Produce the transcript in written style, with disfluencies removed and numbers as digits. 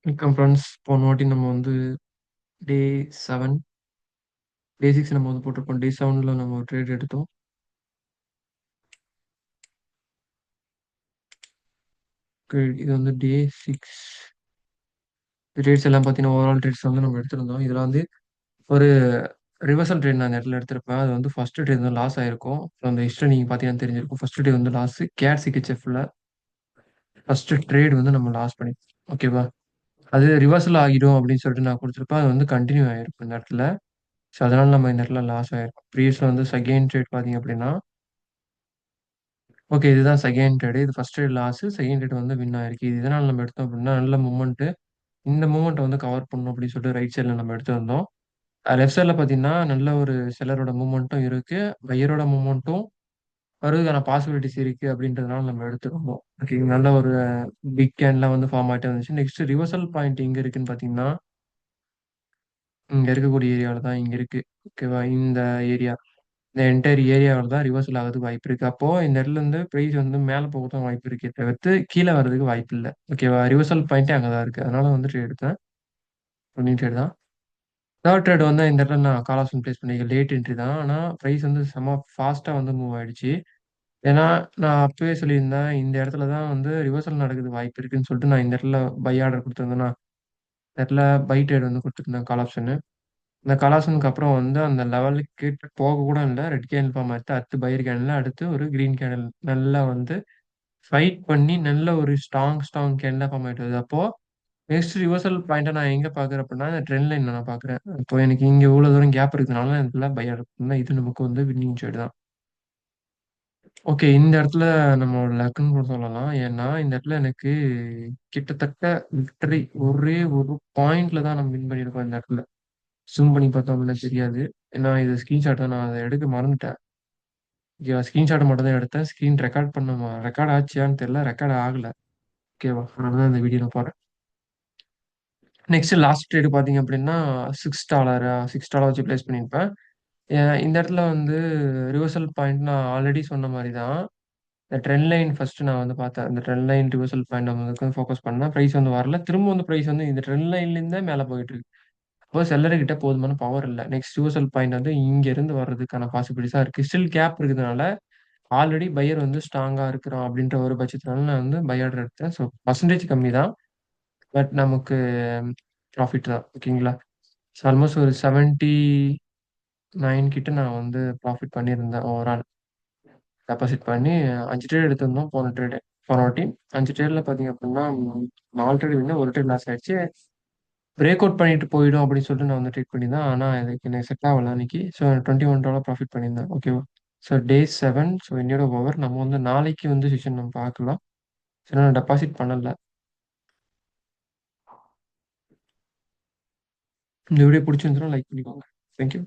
Welcome friends. போன வாட்டி நம்ம வந்து டே 7 டே 6 நம்ம வந்து போட்டிருப்போம். டே 7ல நம்ம ஒரு ட்ரேட் எடுத்தோம். இது வந்து டே 6 ட்ரேட்ஸ் எல்லாம் பார்த்தீங்கன்னா ஓவரால் ட்ரேட்ஸ் வந்து நம்ம எடுத்திருந்தோம். இதில் வந்து ஒரு ரிவர்சல் ட்ரேட் நான் இந்த இடத்துல எடுத்திருப்பேன். அது வந்து ஃபர்ஸ்ட் ட்ரேட் வந்து லாஸ் ஆயிருக்கும். ஸோ அந்த ஹிஸ்ட்ரி நீங்கள் பார்த்தீங்கன்னா தெரிஞ்சிருக்கும். ஃபர்ஸ்ட் டே வந்து லாஸ் கேட் சிகிச்செஃப்ல ஃபர்ஸ்ட் ட்ரேட் வந்து நம்ம லாஸ் பண்ணி ஓகேவா. அது ரிவர்சல் ஆகிடும் அப்படின்னு சொல்லிட்டு நான் கொடுத்துருப்பேன். அது வந்து கண்டினியூ ஆயிருக்கும் இந்த இடத்துல. ஸோ அதனால நம்ம இந்த இடத்துல லாஸ் ஆயிருக்கும். ப்ரீவியஸ்ல வந்து செகண்ட் ட்ரேட் பார்த்தீங்க அப்படின்னா ஓகே. இதுதான் செகண்ட் ட்ரேடு. இது first trade loss. Second trade வந்து வின் ஆயிருக்கு. இது எதனால நம்ம எடுத்தோம் அப்படின்னா, நல்ல மூவ்மெண்ட். இந்த மூவ்மெண்ட்ட வந்து கவர் பண்ணணும் அப்படின்னு சொல்லிட்டு ரைட் சைட்ல நம்ம எடுத்திருந்தோம். லெஃப்ட் சைட்ல பார்த்தீங்கன்னா, நல்ல ஒரு செல்லரோட மூவ்மெண்ட்டும் இருக்கு. பையரோட மூவ்மெண்ட்டும் வரதுக்கான பாசிபிலிட்டிஸ் இருக்கு அப்படின்றதுனால நம்ம எடுத்திருந்தோம். ஓகே. நல்ல ஒரு பிக் கேன்லாம் வந்து ஃபார்ம் ஆயிட்டே இருந்துச்சு. நெக்ஸ்ட் ரிவர்சல் பாயிண்ட் எங்க இருக்குன்னு பார்த்தீங்கன்னா, இங்க இருக்கக்கூடிய ஏரியால தான் இங்க இருக்கு. ஓகேவா. இந்த ஏரியா. இந்த என்டையர் ஏரியாவுல தான் ரிவர்சல் ஆகுறதுக்கு வாய்ப்பு இருக்கு. அப்போ இந்த இடத்துல இருந்து பிரைஸ் வந்து மேல போக தான் வாய்ப்பு இருக்கே தவிர்த்து, கீழ வர்றதுக்கு வாய்ப்பு இல்ல. ஓகேவா. ரிவர்சல் பாயிண்ட்டே அங்க தான் இருக்கு. அதனால வந்து ட்ரேட் எடுத்தேன். ரன்னிங் ட்ரேட் தான். 3 ட்ரேட் வந்து இந்த இடத்துல நான் கால் ஆப்ஷன் பிளேஸ் பண்ணியிருக்கேன். லேட் என்ட்ரி தான். ஆனா பிரைஸ் வந்து செம்ம ஃபாஸ்ட்டா வந்து மூவ் ஆயிடுச்சு. ஏன்னா, நான் அப்பவே சொல்லியிருந்தேன். இந்த இடத்துல தான் வந்து ரிவர்சல் நடக்குது வாய்ப்பு இருக்குன்னு சொல்லிட்டு நான் இந்த இடத்துல பை ஆர்டர் குடுத்திருந்தேனா, இந்த இடத்துல பை ட்ரேட் வந்து குடுத்துருந்தேன் கால் ஆப்ஷனு. இந்த கால் ஆப்ஷனுக்கு அப்புறம் வந்து அந்த லெவலுக்கு கிட்ட போக கூட இல்ல. ரெட் கேண்டில் ஃபார்ம் ஆச்சு. அடுத்து பையர் கேண்டில், அடுத்து ஒரு கிரீன் கேண்டில் நல்லா வந்து ஃபைட் பண்ணி நல்ல ஒரு ஸ்ட்ராங் கேண்டிலா ஃபார்ம் ஆயிட்டு வருது. அப்போ நெக்ஸ்ட் ரிவர்சல் பாயிண்ட்ட நான் எங்க பார்க்குறேன் அப்படின்னா, இந்த ட்ரெண்ட் லைன்ல நான் பார்க்குறேன். இப்போ எனக்கு இங்க இவ்வளோ தூரம் கேப் இருக்கிறதுனால நான் இதுல பை ஆர்டர் பண்ணேன். இது நமக்கு வந்து வின்னிங் ட்ரேட் தான். ஓகே. இந்த இடத்துல நம்ம லக்குன்னு கூட சொல்லலாம். ஏன்னா, இந்த இடத்துல எனக்கு கிட்டத்தட்ட விக்டரி ஒரே ஒரு பாயிண்ட்ல தான் நம்ம வின் பண்ணியிருக்கோம் இந்த இடத்துல. ஜூம் பண்ணி பார்த்தோம் அப்படின்னா தெரியாது. ஏன்னா இது ஸ்கிரீன்ஷாட் தான். நான் அத எடுக்க மறந்துட்டேன். ஓகேவா. ஸ்கிரீன்ஷாட் மட்டும் தான் எடுத்தேன். ஸ்க்ரீன் ரெக்கார்ட் ரெக்கார்ட் ஆச்சான்னு தெரியல. ரெக்கார்ட் ஆகல. ஓகேவா. அதனால தான் இந்த வீடியோ நான் போடுறேன். நெக்ஸ்ட் லாஸ்ட் ட்ரேட் பார்த்தீங்க அப்படின்னா, $6 வச்சு பிளேஸ் பண்ணியிருப்பேன். இந்த இடத்துல வந்து ரிவர்சல் பாயிண்ட் நான் ஆல்ரெடி சொன்ன மாரி தான். இந்த ட்ரெண்ட் லைன் ஃபர்ஸ்ட் நான் வந்து பார்த்தேன். இந்த ட்ரெண்ட் லைன் ரிவர்சல் பாயிண்ட் வந்து ஃபோக்கஸ் பண்ணேன். பிரைஸ் வந்து வரல. திரும்ப வந்து பிரைஸ் வந்து இந்த ட்ரெண்ட் லைன்லேருந்து மேல போயிட்டு இருக்கு. அப்போ செல்லர் கிட்ட போதுமான பவர் இல்ல. நெக்ஸ்ட் ரிவர்சல் பாயிண்ட் வந்து இங்க இருந்து வர்றதுக்கான பாசிபிலிட்டிஸா இருக்கு. ஸ்டில் கேப் இருக்கிறதுனால ஆல்ரெடி பையர் வந்து ஸ்ட்ராங்கா இருக்கிறான் அப்படின்ற ஒரு பட்சத்தினால நான் வந்து பை ஆர்டர் எடுத்தேன். ஸோ பெர்சன்டேஜ் கம்மி தான். பட் நமக்கு ப்ராஃபிட் தான். ஓகேங்களா. ஸோ ஆல்மோஸ்ட் ஒரு 79 கிட்ட நான் வந்து ப்ராஃபிட் பண்ணியிருந்தேன் ஓவரால். டெபாசிட் பண்ணி 5 ட்ரேட் எடுத்திருந்தோம் போன ட்ரேடு. போன வாட்டி 5 ட்ரேட்ல பார்த்தீங்க அப்படின்னா 4 ட்ரேட் வின்னு, 1 ட்ரேட் லாஸ் ஆயிடுச்சு. பிரேக் அவுட் பண்ணிட்டு போயிடும் அப்படின்னு சொல்லிட்டு நான் வந்து ட்ரேட் பண்ணியிருந்தேன். ஆனா இதுக்கு எனக்கு செட் ஆகல அன்னைக்கு. ஸோ $21 ப்ராஃபிட் பண்ணியிருந்தேன். ஓகேவா. ஸோ டே 7 ஸோ இன்னையோட ஓவர். நம்ம வந்து நாளைக்கு வந்து செஷன் நம்ம பார்க்கலாம். சரி நான் டெபாசிட் பண்ணல. இந்த வீடியோ பிடிச்சிருந்துச்சுன்னா லைக் பண்ணிக்கோங்க. தேங்க்யூ.